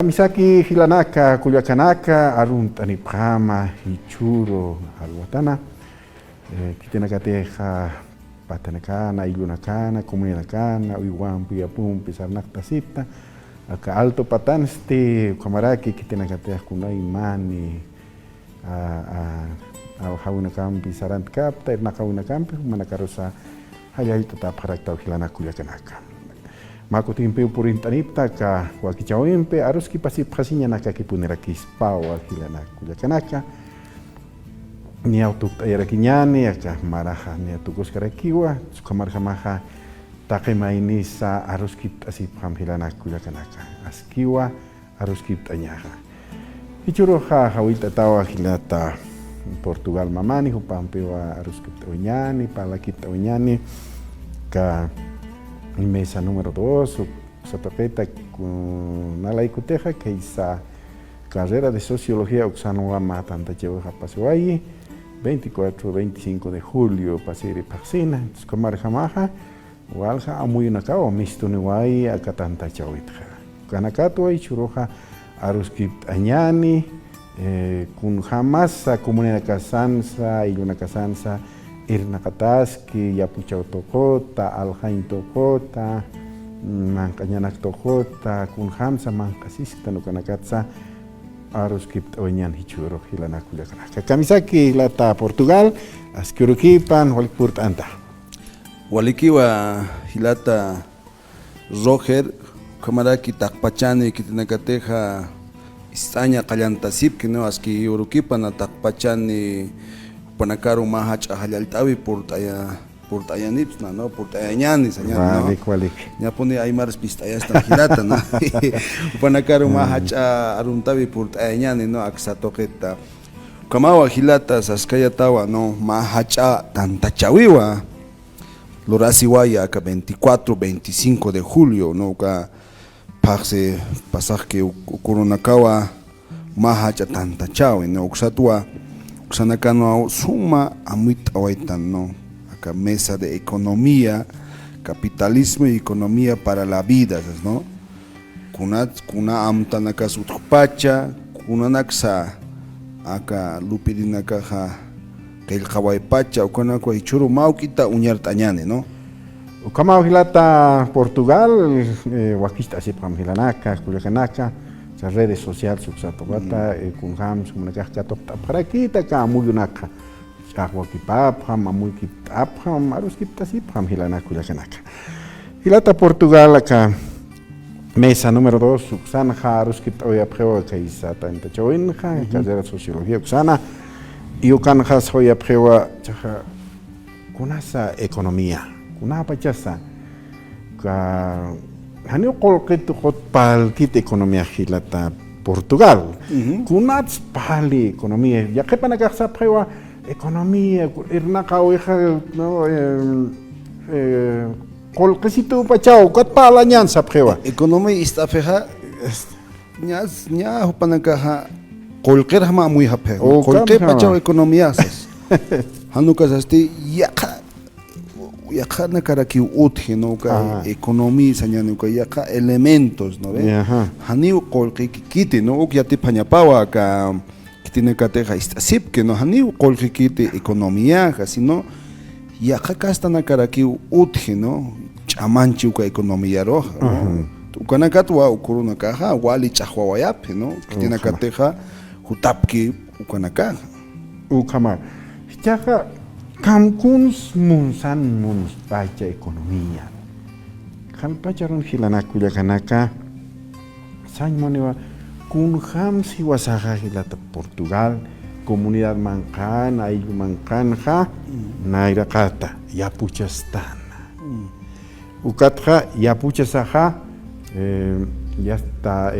Misaki hilanaka, kuyakanaka, arunt aniprama, hichuro, alwatana, kitenakateja, patanakana, ilunakana, comunidakana, uiwampi, apumpi, sarnaktasita, acá alto patanste, camaraki, kitenakateja kunai mani, haunakampi, sarantkapta, irnakaunakampi, manakarosa, hayahito taparakta, hilanaka, kuyakanaka. Mako timpeu purintanipta ka wakichawempe aruski pasip khasinya naka kipunera kispao hilana kuyakanaka ni autuk ayarakinyani aka maraha ni atukus karakiwa sukamarha maha takema ini sa aruski pasip hilana kuyakanaka askiwa aruski tanyaha ichuro ha hawita tawa hilata Portugal mamani hupampewa aruski tawanyani palaki tawanyani ka mesa número 2, Zapapeta con Nalaikuteja, que esa carrera de sociología Oxanoa Matanta Chevaja Pasuayi, 24-25 de julio, Pasiri Paxina, entonces Comar Jamaja, Walja, Amuyunacao, Mistuniwai, Acatanta Chawitja. Kanakatua y Churoja, Aruskip Añani, con Jamasa, Comunidad Casanza, Iluna Casanza, Irnakataski, Yapuchau Tokota, Aljain Tokota, Mancañanak Tokota, Kunhamsa, Mancasista, Nukanakatsa, Aruskip Oñan Hichuro, Hilanakuyakanaka. Kamisaki, Lata, Portugal, Askiurukipan, Walikpurt Anta. Walikiwa Hilata Roger, Kamaraki Takpachani, Kitinakateja, Istaña Kalyantasip, que no Aski Urukipan, Takpachani. Panakaru mahach ahalaltawi portayanips no portayañani sañan no ya pone ahí maras pistayas tanjilata no panakaru mahach aruntawi portayañani no aksatoqueta kamawa hilata saskayatawa no mahacha tantachawiwa lorasiwaya ka 24-25 de julio no ka paxe pasaje ukurunakawa mahacha tantachawi no uksatwa Xanacano suma amuit awaitan no acá mesa de economía, capitalismo y economía para la vida, ¿no? Kuna amtanaka sutpacha, kuna naksa acá lupidinaka ja kel kawaipacha o kuna ko ichuru maukita uñartañane, ¿no? Ukama hilata Portugal, wakista asipam hilanaka, kuyakanaka. Las redes sociales subsatobata con hams como la topta para aquí ta kamuyunaka chahwakipapam amulkipapam aruskiptasipam hilanakuyakanaka hilata Portugal acá mesa número 2 suksana aruskiptawya preo kaisa tanta chawinja carrera sociología uksana y ukanja soya preo chaja kunasa economía kunapachasa ka Hanio kolkit hotpal kit economía hilata Portugal. Kunats pali economía. Ya que panakasa prewa economía irnakau no kolkisitu pachau kat palanyan sa prewa. Economía istafeja nya panakaha kolker hama muy hape. Kolker pachau economía sas. Hanukas asti yaka nakaraki utje no ka economía sañano ka yaka elementos no ve haniu kolkikiti no ok yati pañapawa ka kitinekateja istasip que no haniu kolkikiti economía sino yaka kasta nakaraki utje no chamanchi ka economía roja ukanakatwa ukurunakaja wali chahwawayape no kitinekateja hutapki ukanaka ukama yaka Kamkuns munsan muns baca ekonomia. Kan pacaran hilanakuyakanaka sanmonewa kun ham si wasaha hilata Portugal comunidad mankan ayu mankanja nairakata yapuchastan. Ukatja yapuchasaha ya está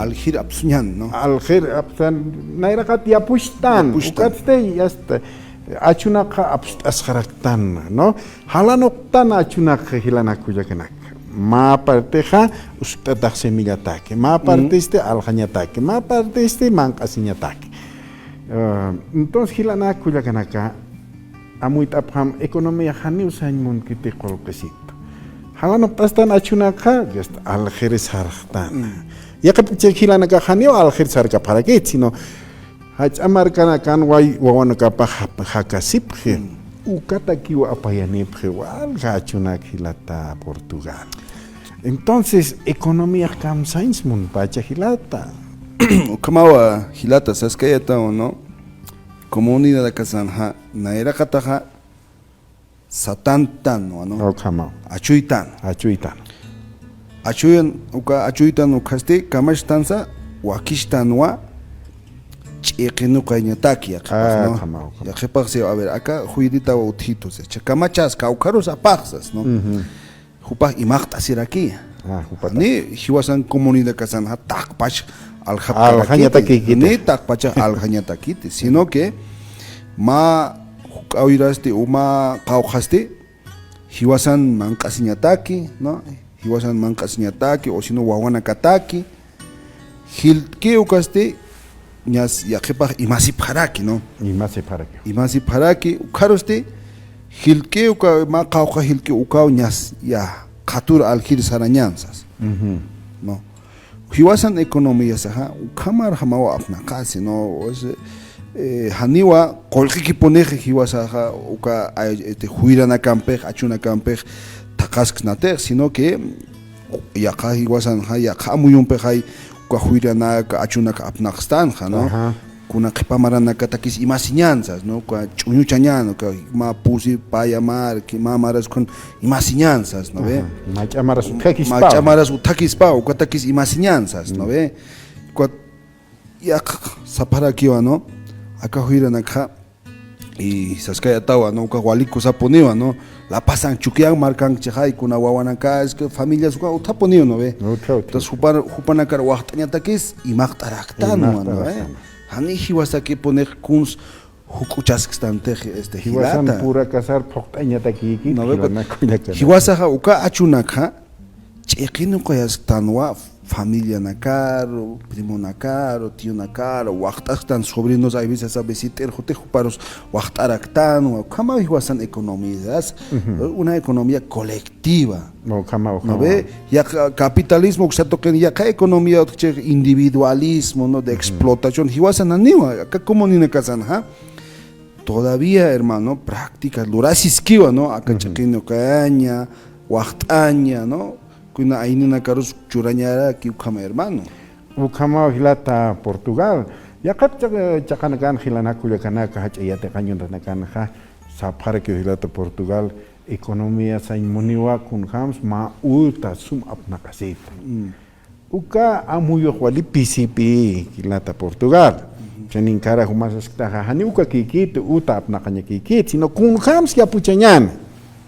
Algir Apsunyan no Algir Apsan nairakat yapushtan ukatste ya está achunaka asharaktan no halanoktan achunaka hilanakuyakanaka ma parteja ustadak semillatake ma parte este aljañatake ma parte este mancasiñatake entonces hilanakuyakanaka amuitapam economía hani usañmun kiti kolqesito halanoktastan achunaka just aljeres harjtan Ya que hilana ka hanio alger sarka para qué, sino hach amarkana kan wai wawana ka pa hakasipje. Ukata kiwa apayanipje wal gachuna hilata Portugal. Entonces, economía kamsains mun pacha hilata. Kamawa hilata saskayata o no. Comunidad de Kazanja, naera kataja satantan no. Kama. Achuitan. Achuitan ukaste kamashtansa wakishtanwa chiqinu qañataki no. Ya qepaqsi a ver acá juidita utitos. Chakamachas caucaros apaxas no. Jupaj imaqta siraki. Ni hiwasan comunidad Kazanja takpach aljañataki ni takpacha aljañataki sino que ma awiraste uma qawqaste hiwasan manqasiñataki no hiwasan manqasiñataki o sino wawana kataki hilke ukaste ñas yaqipaj imasipharaki no imasipharaki ukharoste hilke uka ma qawqa hilke ukaw ñas ya qatur aljir sarañansas no hiwasan economía saha ukamar hamawa apna qasi no haniwa qolqiki poneje hiwasaha uka huirana campej achuna campej taqasknate sino que yaqa hiwasan ha yaqa muyunpe hay uka huirana achuna apnaqstan no kuna qipamarana katakis imasiñanzas no ka chuñuchañano ka ma pusi payamar ki mamaras con imasiñanzas no ve machamaras utakispa uka takis imasiñanzas no ve ka yaqa saparakiwa no acá huirana ka y saskaya tawa no ka waliku saponiwa no la pasan chukian marcan chhay kuna wawanaka es que familias uka utaponiwa no ve entonces hupana kar waqtaña takis imaqtaraktan no ve hani hiwasaki poner kuns hukuchaskstante hilata hiwasan pura casar poqtaña takiki no hiwasaha uka achunaka chiqinu qayastanwa familia nakaro primo nakaro tío nakaro waqtastan sobrinos hay veces a visiter jote juparos waqtaraktan kama hiwasan economías una economía colectiva no ve ya capitalismo que se toca ya economía individualismo no de explotación hiwasan aniwa acá como ni nakasan todavía hermano prácticas lurasiskiwa no acá chiquino caña waqtaña no kuna ainina karus churañara ki ukama hermano ukama hilata Portugal yaqat chaqanakan hilanakulla kanaka hachayate qañunranakan sapara ki hilata Portugal economía saimoniwa kun hams ma ulta sum apnaqasita uka amuyo wali PCP hilata Portugal chenin cara humasasta hani uka kikit uta apnaqaña kikit sino kun hams ya puchañan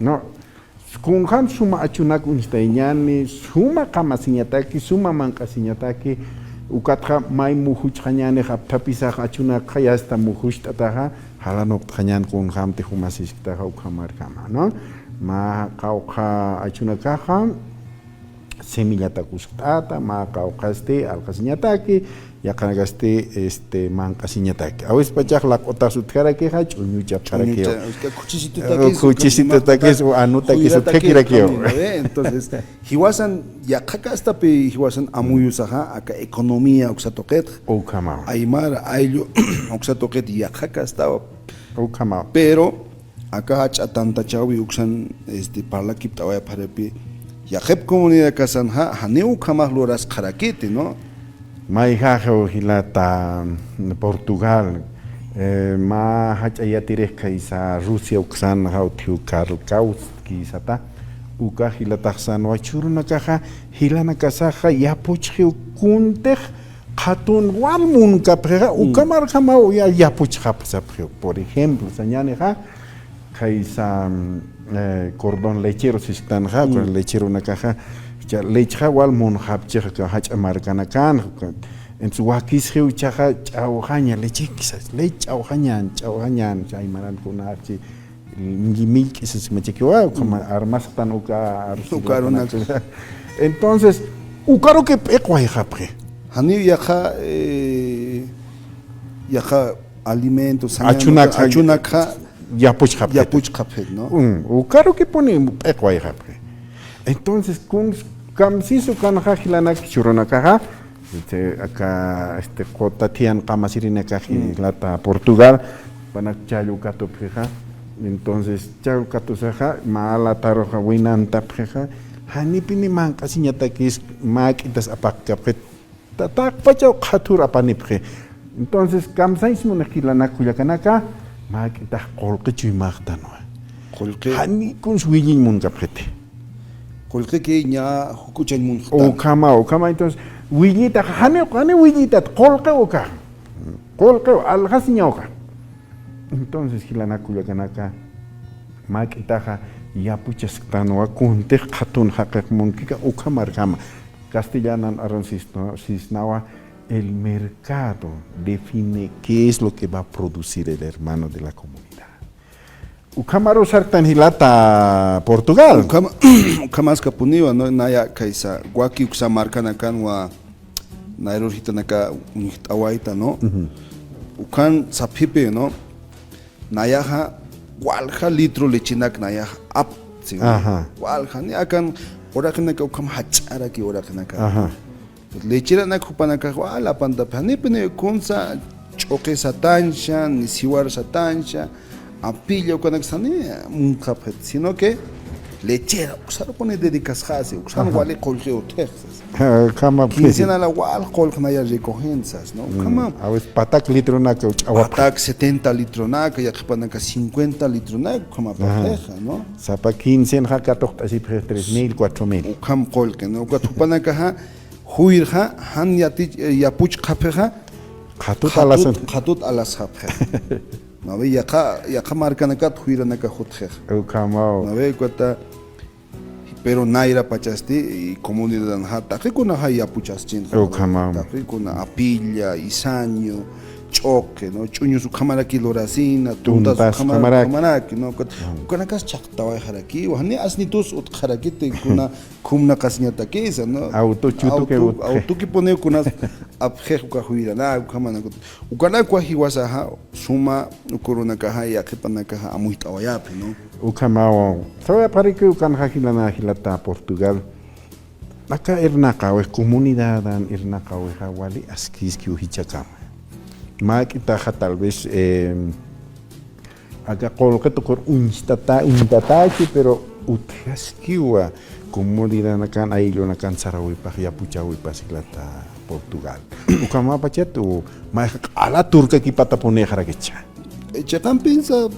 no kun ham suma achunak unstaiñani suma kamasiñataki suma manqasiñataki ukatqa may muhuchqañani haptapisaq achunak hayasta muhuchtataqa halanoqtaqañan kun hamti humasishtaqa ukhamarkama no ma qawqa achunakaqa semillatakusqtata ma qawqaste alqasiñataki yaqanagaste manqasiñataki awis pachaq laq'utasutkaraki ch'uñuchaptaraki kuchisitatakis anutakis utkakirakiyo entonces hiwasan yaqaqastapi hiwasan amuyusaqa aka economía uksatoqet ukama aymar ayllu uksatoqet yaqaqastawa ukama pero aka hach'atantachawi uksan parlakipt'awaya pharepi yaqep comunidad kasanja hani ukamaq luras qarakiti no Maihajo hilata Portugal ma hachayatiresca isa Rusia uksan hautiu Karl Kautsky sata uka hilata san wachurna kaha hilana kasaha yapuchhi kuntej khatun walmun kapra ukamar kama ya yapuchha pasaprio por ejemplo sañaneja kaisa cordón lechero sistanja con lechero una caja leche walmun hapcheh ka hachamarkanakan en su wakis heuchaja chauhaña leche quizás leche chauhañan chaymaran kunarchi mil quizás me chequeó como armas tan uka entonces ukaro que pequay hapre hani yaja alimentos achunaka yapuch hapet no ukaro que pone pequay hapre entonces kun kamsiso kan hajilanak churunakaja acá Cotatian Camasirina Lata Portugal, Panakchayu Cato Preja, entonces Chayu Cato Saja, Mala Taroja Winanta Preja, Hanipini Manca Siñatakis, Maquitas Apacapet, Tatak Pachau Katura Panipre. Entonces, Kamsais Munakilanakuyakanaka, Maquita Colquechu y Magdano. Hani kun suwilin mun kapete. Colque que ya escuchan mun. O kama entonces willita hani willita colque oka. Colque alhasiñoka. Entonces hilanakuyakanaka maquitaja ya puchas tano akunte katun hakak munkika ukamar kama. Castellanan cisnawa el mercado define qué es lo que va a producir el hermano de la comunidad. Ukamaro sartan hilata Portugal. Ukamas kapuniwa no naya kaisa guaki uksa marca nakan wa nairo hitanaka unihtawaita no. Ukan sapipe no nayaha walha litro lechinak nayaha up. Walha ni akan orakanaka ukam hacharaki orakanaka. Lechira nakupanaka wala panda panipene kunsa choque satansha ni siwar satansha apilla ukanakasani munkapet sino que lechera usaro pone dedicas hase usan wale colgeo texas kama quincena la wal colgna ya recogensas no kama awes patak litro na que patak 70 litro na que ya panaka 50 litro na kama pateja no sapa 15 haka tohta si 3000 4000 ukam colke no ukatupanaka ha huirha han yapuch qapeja khatut alas qapeja no ve ya marcanaka huiranaka khutkhej ukama no ve cuata pero naira pachasti y comunidad ha taqikuna ha yapuchas chin ukama taqikuna apilla isaño choque no chuño su cámara kiloracina tundas su cámara no kuna kas chaqtawa haraki wa ni asnitus ut haraki te kuna kumna kasnyata kesa no auto chuto que auto que pone kuna abje ka huira na kama ukana kwa hiwasa ha suma ukuruna ka ha ya kepana ka ha amuitawa yapi no ukama sabe para que ukan hajilana hilata Portugal acá ernaka o comunidad ernaka o hawali askiski uhichakama Maquitaja tal vez acá coloca tu cor un tatachi pero utjaskiwa como dirán acá ahí lo nakan sarawi pa ya puchawi pa silata Portugal ukama pachetu ma ala turca ki pata pone jarakecha chekan pensa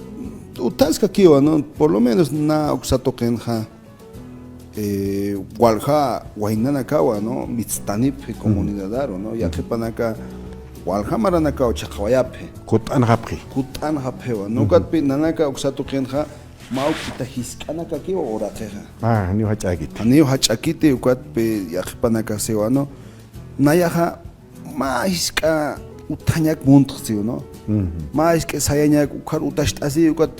utasca kiwa no por lo menos na uksatoken ha walha wainana kawa no mitstanip comunidadaro no ya que panaka walhamara naka ochaqawayape kutan haphe wa no katpe nanaka uksato qenja maukita hiskanaka ki orateja ni hachakite ukatpe yaqpanaka sewa no nayaha maiska utañak montxi no maiska sayañak ukar utashtasi ukat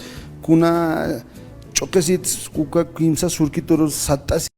kuna choquesit kuka kimsa surkitoros satas